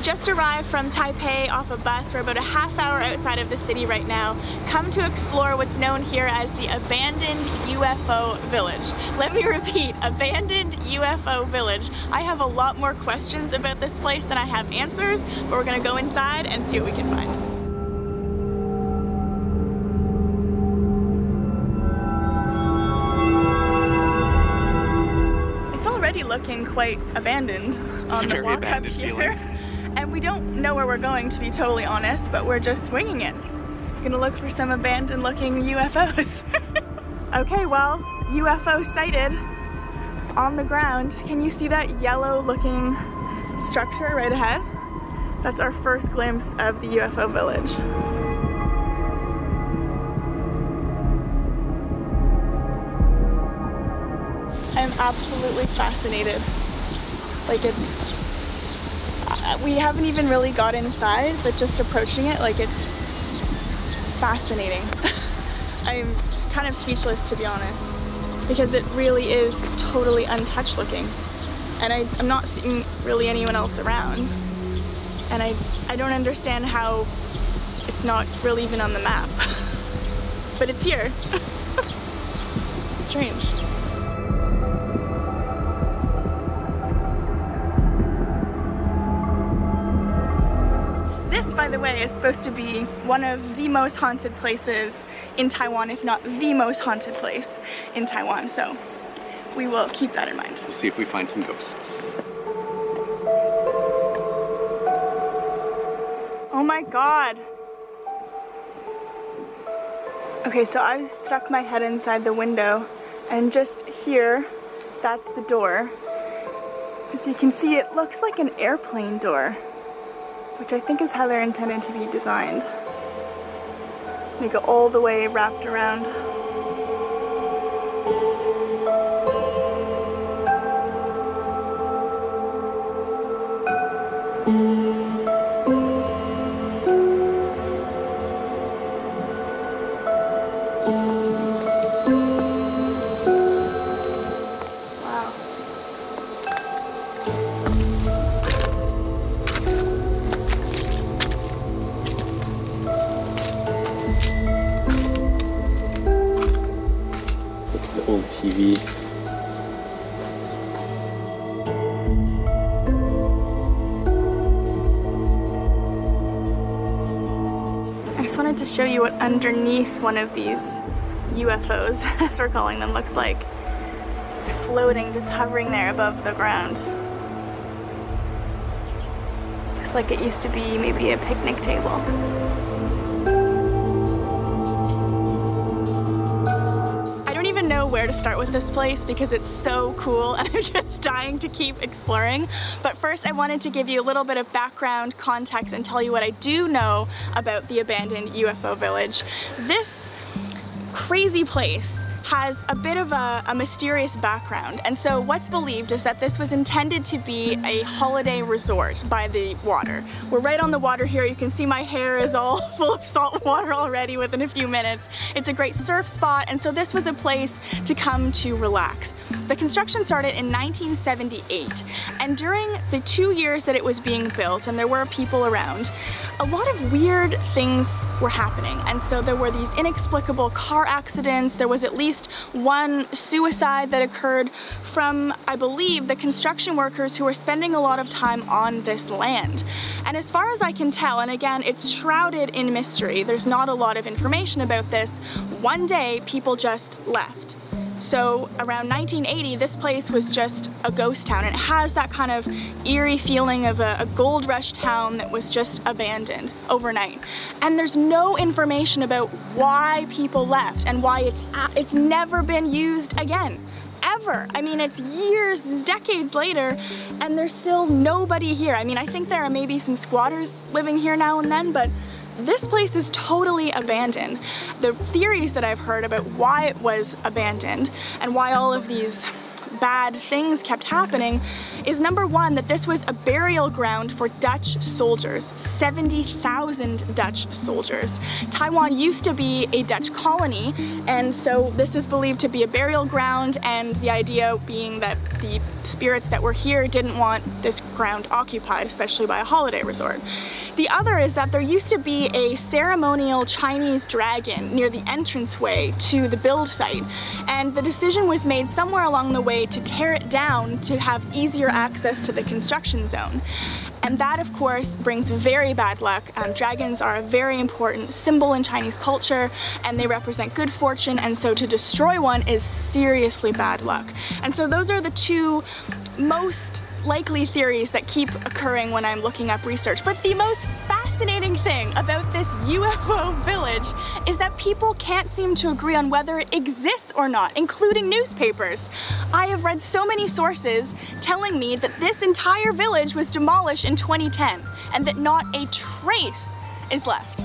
just arrived from Taipei off a bus. We're about a half hour outside of the city right now. Come to explore what's known here as the Abandoned UFO Village. Let me repeat, Abandoned UFO Village. I have a lot more questions about this place than I have answers, but we're gonna go inside and see what we can find. Looking quite abandoned on the walk up here. And we don't know where we're going, to be totally honest, but we're just winging it. Gonna look for some abandoned looking UFOs. Okay, well, UFO sighted on the ground. Can you see that yellow looking structure right ahead? That's our first glimpse of the UFO village. I'm absolutely fascinated. Like we haven't even really got inside, but just approaching it, like it's fascinating. I'm kind of speechless, to be honest, because it really is totally untouched looking. And I'm not seeing really anyone else around. And I don't understand how it's not really even on the map. But it's here. It's strange. This, by the way, is supposed to be one of the most haunted places in Taiwan, if not the most haunted place in Taiwan, so we will keep that in mind. We'll see if we find some ghosts. Oh my god! Okay, so I stuck my head inside the window, and just here, that's the door. As you can see, it looks like an airplane door, which I think is how they're intended to be designed. They go all the way wrapped around. Old TV. I just wanted to show you what underneath one of these UFOs, as we're calling them, looks like. It's floating, just hovering there above the ground. Looks like it used to be maybe a picnic table. Know where to start with this place because it's so cool and I'm just dying to keep exploring. But first I wanted to give you a little bit of background context and tell you what I do know about the Abandoned UFO Village. This crazy place has a bit of a mysterious background, and so what's believed is that this was intended to be a holiday resort by the water. We're right on the water here. You can see my hair is all full of salt water already within a few minutes. It's a great surf spot, and so this was a place to come to relax. The construction started in 1978, and during the 2 years that it was being built and there were people around, a lot of weird things were happening. And so there were these inexplicable car accidents. There was at least one suicide that occurred from, I believe, the construction workers who were spending a lot of time on this land. And as far as I can tell, and again, it's shrouded in mystery, there's not a lot of information about this, one day people just left. So around 1980, this place was just a ghost town, and it has that kind of eerie feeling of a gold rush town that was just abandoned overnight. And there's no information about why people left and why it's never been used again. Ever. I mean, it's years, it's decades later, and there's still nobody here. I mean, I think there are maybe some squatters living here now and then, but this place is totally abandoned. The theories that I've heard about why it was abandoned and why all of these bad things kept happening is number one, that this was a burial ground for Dutch soldiers, 70,000 Dutch soldiers. Taiwan used to be a Dutch colony, and so this is believed to be a burial ground, and the idea being that the spirits that were here didn't want this ground occupied, especially by a holiday resort. The other is that there used to be a ceremonial Chinese dragon near the entranceway to the build site, and the decision was made somewhere along the way to tear it down to have easier access to the construction zone. And that, of course, brings very bad luck. Dragons are a very important symbol in Chinese culture, and they represent good fortune, and so to destroy one is seriously bad luck. And so those are the two most likely theories that keep occurring when I'm looking up research. But the most fascinating thing about this UFO village is that people can't seem to agree on whether it exists or not, including newspapers. I have read so many sources telling me that this entire village was demolished in 2010 and that not a trace is left.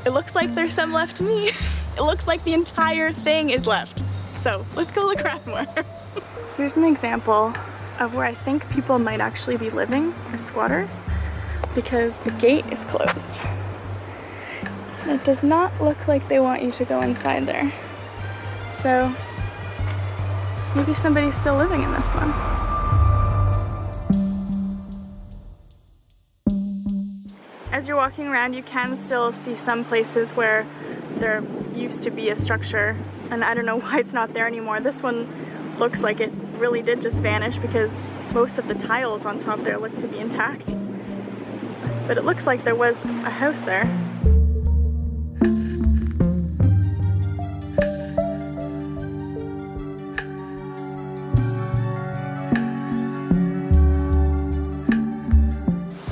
It looks like there's some left to me. It looks like the entire thing is left. So let's go look around more. Here's an example of where I think people might actually be living as squatters, because the gate is closed. And it does not look like they want you to go inside there. So maybe somebody's still living in this one. As you're walking around, you can still see some places where there used to be a structure, and I don't know why it's not there anymore. This one looks like it really did just vanish because most of the tiles on top there look to be intact. But it looks like there was a house there.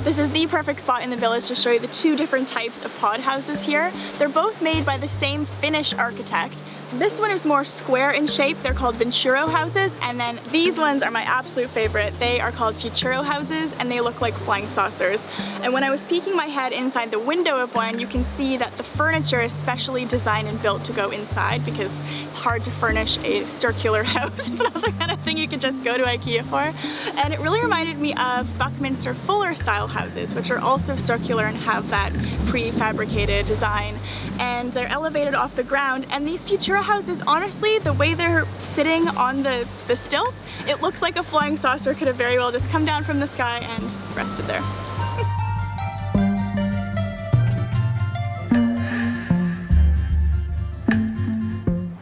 This is the perfect spot in the village to show you the two different types of pod houses here. They're both made by the same Finnish architect. This one is more square in shape. They're called Venturo houses, and then these ones are my absolute favorite. They are called Futuro houses, and they look like flying saucers. And when I was peeking my head inside the window of one, you can see that the furniture is specially designed and built to go inside, because it's hard to furnish a circular house. It's not the kind of thing you can just go to IKEA for. And it really reminded me of Buckminster Fuller style houses, which are also circular and have that prefabricated design. And they're elevated off the ground, and these Futuro houses, honestly, the way they're sitting on the stilts, it looks like a flying saucer could have very well just come down from the sky and rested there.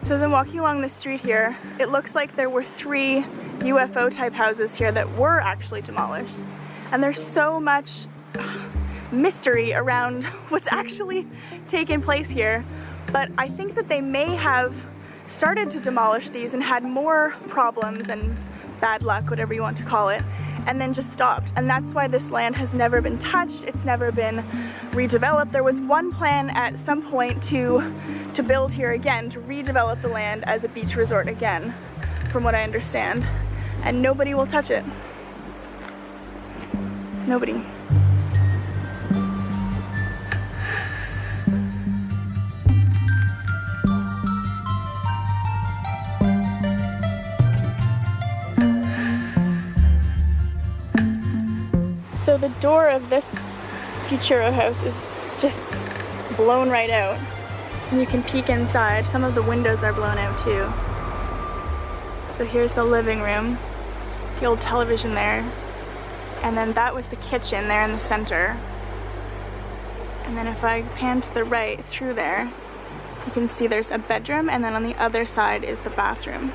So as I'm walking along the street here, it looks like there were 3 UFO type houses here that were actually demolished. And there's so much mystery around what's actually taken place here. But I think that they may have started to demolish these and had more problems and bad luck, whatever you want to call it, and then just stopped. And that's why this land has never been touched. It's never been redeveloped. There was one plan at some point to build here again, to redevelop the land as a beach resort again, from what I understand. And nobody will touch it. Nobody. So the door of this Futuro house is just blown right out. And you can peek inside. Some of the windows are blown out too. So here's the living room, the old television there. And then that was the kitchen there in the center. And then if I pan to the right through there, you can see there's a bedroom, and then on the other side is the bathroom.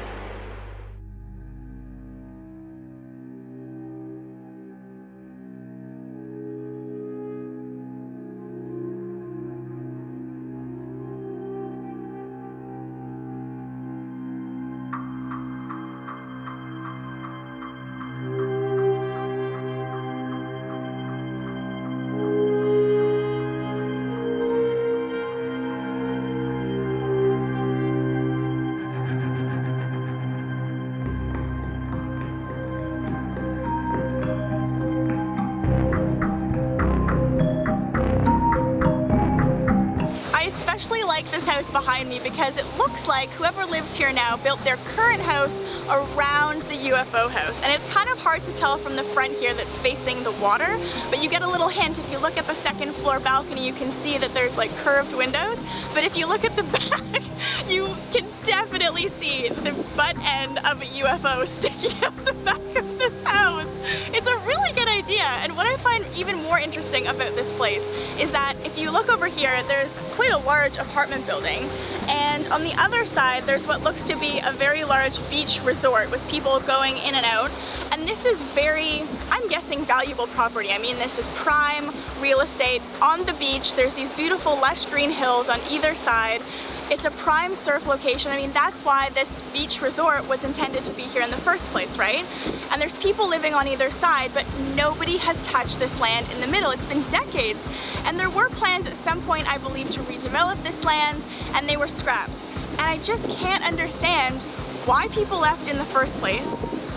behind me because it looks like whoever lives here now built their current house around the UFO house. And it's kind of hard to tell from the front here that's facing the water, but you get a little hint. If you look at the second floor balcony, you can see that there's like curved windows. But if you look at the back, you can definitely see the butt end of a UFO sticking out the back of this house. It's a really good idea. And what I find even more interesting about this place is that if you look over here, there's quite a large apartment building, and on the other side there's what looks to be a very large beach resort with people going in and out. And this is very, I'm guessing, valuable property. I mean, this is prime real estate on the beach. There's these beautiful lush green hills on either side. It's a prime surf location. I mean, that's why this beach resort was intended to be here in the first place, right? And there's people living on either side, but nobody has touched this land in the middle. It's been decades. And there were plans at some point, I believe, to redevelop this land, and they were scrapped. And I just can't understand why people left in the first place,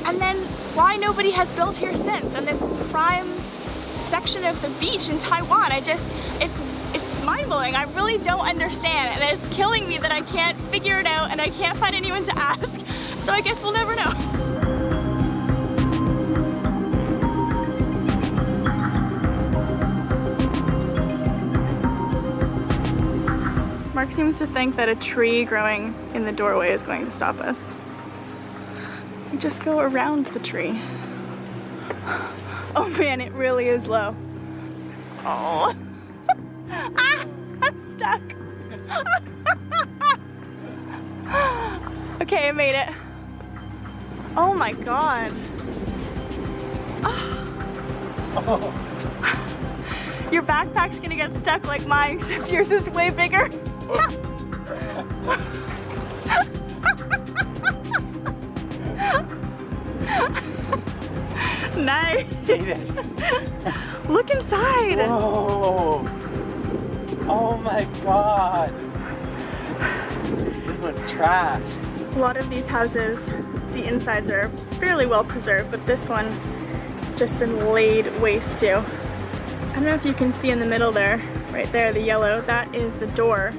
and then why nobody has built here since. And this prime section of the beach in Taiwan, it's mind-blowing. I really don't understand, and it's killing me that I can't figure it out and I can't find anyone to ask. So I guess we'll never know. Mark seems to think that a tree growing in the doorway is going to stop us. We just go around the tree. Oh man, it really is low. Oh. Ah, I'm stuck. Okay, I made it. Oh my god. Oh. Your backpack's gonna get stuck like mine, except yours is way bigger. Nice. Look inside. Whoa. Oh my god. This one's trash. A lot of these houses, the insides are fairly well preserved, but this one has just been laid waste to. I don't know if you can see in the middle there, right there, the yellow, that is the door.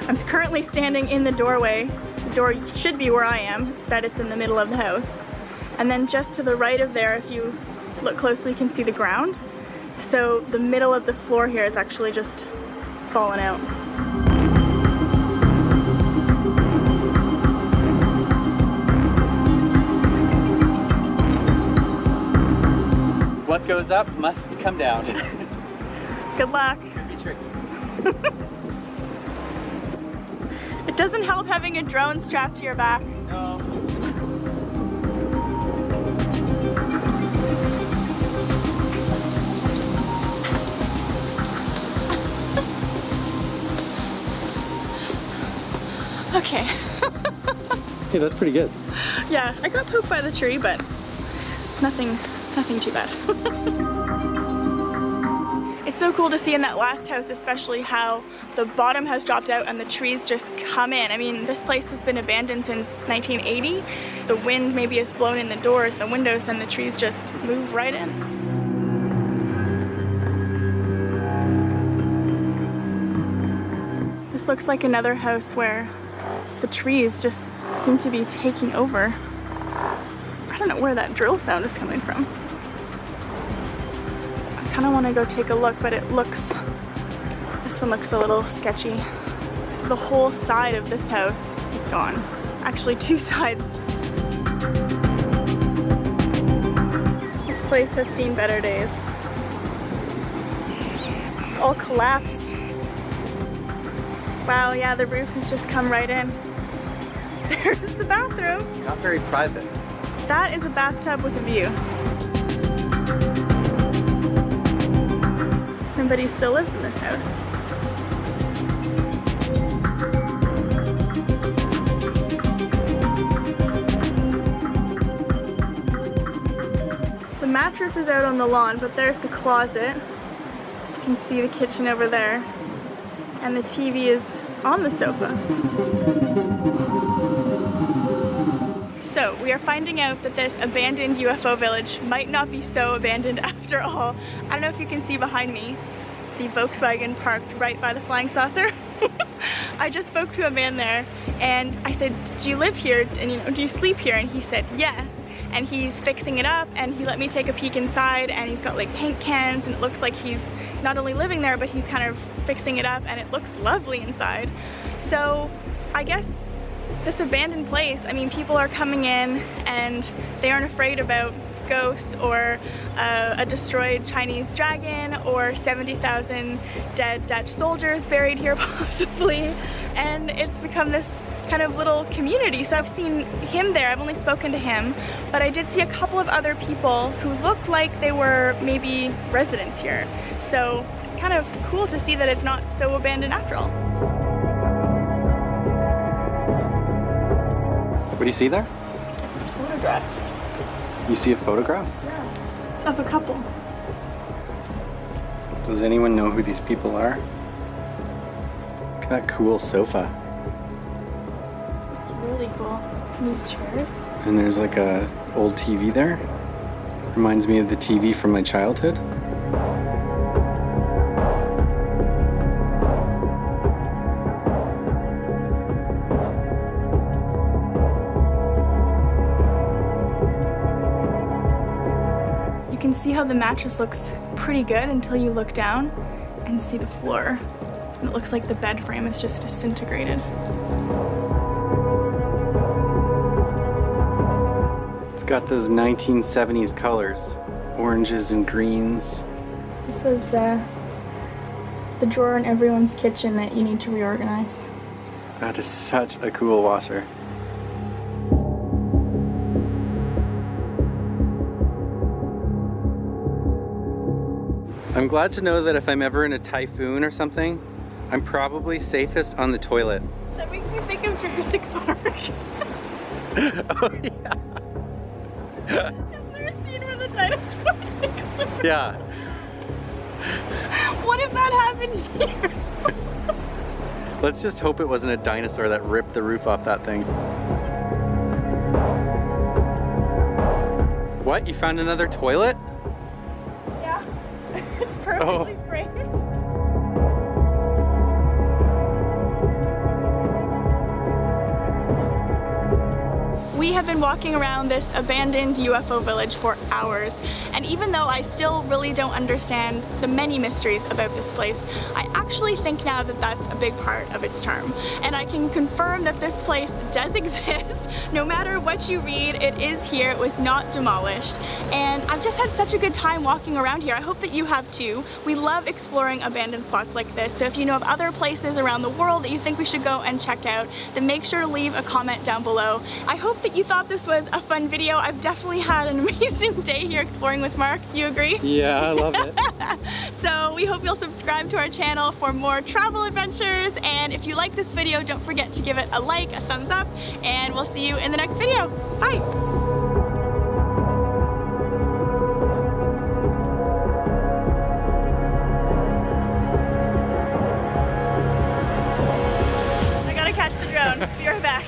I'm currently standing in the doorway. The door should be where I am, instead it's in the middle of the house. And then just to the right of there, if you look closely, you can see the ground. So the middle of the floor here is actually just fallen out. What goes up must come down. Good luck. Be tricky. It doesn't help having a drone strapped to your back. No. Okay. Okay, that's pretty good. Yeah, I got poked by the tree, but nothing too bad. It's so cool to see in that last house especially how the bottom has dropped out and the trees just come in. I mean, this place has been abandoned since 1980. The wind maybe has blown in the doors, the windows, and the trees just move right in. This looks like another house where the trees just seem to be taking over. I don't know where that drill sound is coming from. I kind of want to go take a look, but this one looks a little sketchy. So the whole side of this house is gone. Actually, two sides. This place has seen better days. It's all collapsed. Wow, yeah, the roof has just come right in. There's the bathroom. Not very private. That is a bathtub with a view. Somebody still lives in this house. The mattress is out on the lawn, but there's the closet. You can see the kitchen over there. And the TV is on the sofa. So we are finding out that this abandoned UFO village might not be so abandoned after all. I don't know if you can see behind me the Volkswagen parked right by the flying saucer. I just spoke to a man there and I said, do you live here and do you sleep here? And he said yes, and he's fixing it up, and he let me take a peek inside, and he's got like paint cans, and it looks like he's not only living there but he's kind of fixing it up, and it looks lovely inside. So I guess this abandoned place, I mean, people are coming in and they aren't afraid about ghosts or a destroyed Chinese dragon or 70,000 dead Dutch soldiers buried here possibly, and it's become this kind of little community. So I've seen him there, I've only spoken to him, but I did see a couple of other people who look like they were maybe residents here. So it's kind of cool to see that it's not so abandoned after all. What do you see there? It's a photograph. You see a photograph? Yeah. It's of a couple. Does anyone know who these people are? Look at that cool sofa. It's really cool. And these chairs. And there's like a old TV there. Reminds me of the TV from my childhood. You can see how the mattress looks pretty good until you look down and see the floor. And it looks like the bed frame is just disintegrated. It's got those 1970s colors. Oranges and greens. This was the drawer in everyone's kitchen that you need to reorganize. That is such a cool washer. I'm glad to know that if I'm ever in a typhoon or something, I'm probably safest on the toilet. That makes me think of Jurassic Park. Oh yeah. Is there a scene where the dinosaur takes over? Yeah. What if that happened here? Let's just hope it wasn't a dinosaur that ripped the roof off that thing. What? You found another toilet? Yeah. It's perfectly framed. We have been walking around this abandoned UFO village for hours, and even though I still really don't understand the many mysteries about this place, I actually think now that that's a big part of its charm. And I can confirm that this place does exist. No matter what you read, it is here. It was not demolished. And I've just had such a good time walking around here. I hope that you have too. We love exploring abandoned spots like this, so if you know of other places around the world that you think we should go and check out, then make sure to leave a comment down below. I hope that you thought this was a fun video. I've definitely had an amazing day here exploring with Mark. You agree? Yeah, I love it. So we hope you'll subscribe to our channel for more travel adventures, and if you like this video, don't forget to give it a like, a thumbs up, and we'll see you in the next video. Bye! I gotta catch the drone. Be right back.